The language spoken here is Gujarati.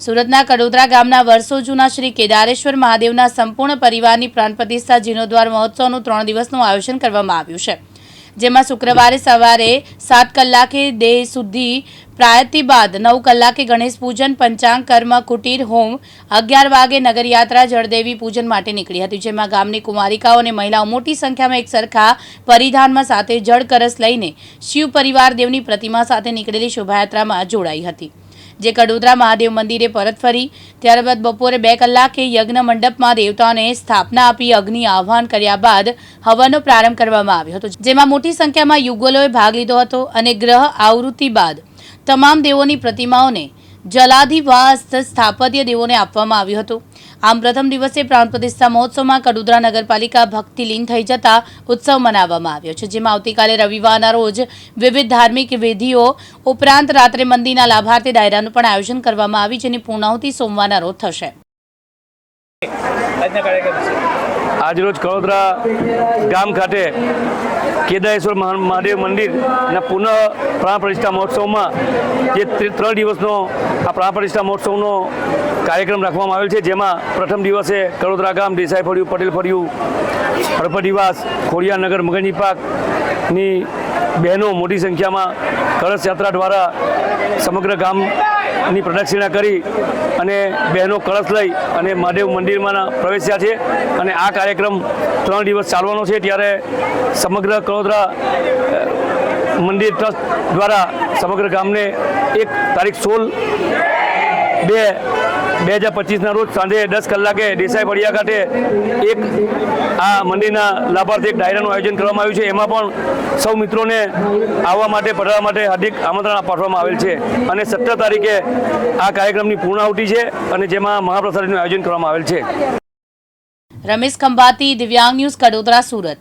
સુરતના કડોદરા ગામના વર્ષો જૂના શ્રી કેદારેશ્વર મહાદેવના સંપૂર્ણ પરિવારની પ્રાણ પ્રતિષ્ઠા જીર્ણોદ્વાર મહોત્સવનું 3 દિવસનું આયોજન કરવામાં આવ્યું છે, જેમાં શુક્રવારે સવારે 7 કલાકે દેહ શુદ્ધિ પ્રાયતી બાદ 9 કલાકે ગણેશ પૂજન, પંચાંગ કર્મ, કુટીર હોમ, 11 વાગે નગરયાત્રા જળદેવી પૂજન માટે નીકળી હતી, જેમાં ગામની કુમારિકાઓ અને મહિલાઓ મોટી સંખ્યામાં એક સરખા પરિધાનમાં સાથે જળ કળશ લઈને શિવ પરિવાર દેવની પ્રતિમા સાથે નીકળેલી શોભાયાત્રામાં જોડાઈ હતી, જે કડોદરા મહાદેવ મંદિરે પરત ફરી ત્યારબાદ બપોરે 2 કલાકે યજ્ઞ મંડપમાં દેવતાઓને સ્થાપના આપી અગ્નિ આહવાન કર્યા બાદ હવનનો પ્રારંભ કરવામાં આવ્યો હતો, જેમાં મોટી સંખ્યામાં યુગલોએ ભાગ લીધો હતો અને ગ્રહ આવૃત્તિ બાદ તમામ દેવોની પ્રતિમાઓને જલાધિવાસ સ્થાપત્ય દેવોને આપવામાં આવ્યું હતું। આમ પ્રથમ દિવસે પ્રાણ પ્રતિષ્ઠા મહોત્સવમાં કડોદરા નગરપાલિકા ભક્તિલીન થઈ જતા ઉત્સવ મનાવવામાં આવ્યો છે, જેમાં આવતીકાલે રવિવારના રોજ વિવિધ ધાર્મિક વિધિઓ ઉપરાંત રાત્રે મંદિરના લાભાર્થી ડાયરાનું પણ આયોજન કરવામાં આવ્યું, જેની પૂર્ણાહુતિ સોમવારના રોજ થશે। આજરોજ કડોદરા ગામ ખાતે કેદારેશ્વર મહાદેવ મંદિરના પુનઃ પ્રાણ પ્રતિષ્ઠા મહોત્સવમાં જે 3 દિવસનો આ પ્રાણ પ્રતિષ્ઠા મહોત્સવનો કાર્યક્રમ રાખવામાં આવેલ છે, જેમાં પ્રથમ દિવસે કડોદરા ગામ દેસાઈ ફળિયું, પટેલ ફળિયું, હળપતિવાસ, ખોડિયારનગર, મગનજી પાકની બહેનો મોટી સંખ્યામાં કળશ યાત્રા દ્વારા સમગ્ર ગામની પ્રદક્ષિણા કરી અને બહેનો કળશ લઈ અને મહાદેવ મંદિરમાં પ્રવેશ્યા છે અને આ કાર્યક્રમ 3 દિવસ ચાલવાનો છે। ત્યારે સમગ્ર કડોદરા મંદિર ટ્રસ્ટ દ્વારા સમગ્ર ગામને તારીખ 16/2/2025ના રોજ સાંજે 10 કલાકે દેસાઈ ફળિયા ખાતે આ મંદિરના લાભાર્થી ડાયરાનું આયોજન કરવામાં આવ્યું છે। એમાં પણ સૌ મિત્રોને આવવા માટે પધારવા માટે હાર્દિક આમંત્રણ પાઠવવામાં આવેલ છે અને 17 તારીખે આ કાર્યક્રમની પૂર્ણાહુતિ છે અને જેમાં મહાપ્રસાદીનું આયોજન કરવામાં આવેલ છે। રમેશ ખંભાતી, દિવ્યાંગ ન્યૂઝ, કડોદરા, સુરત।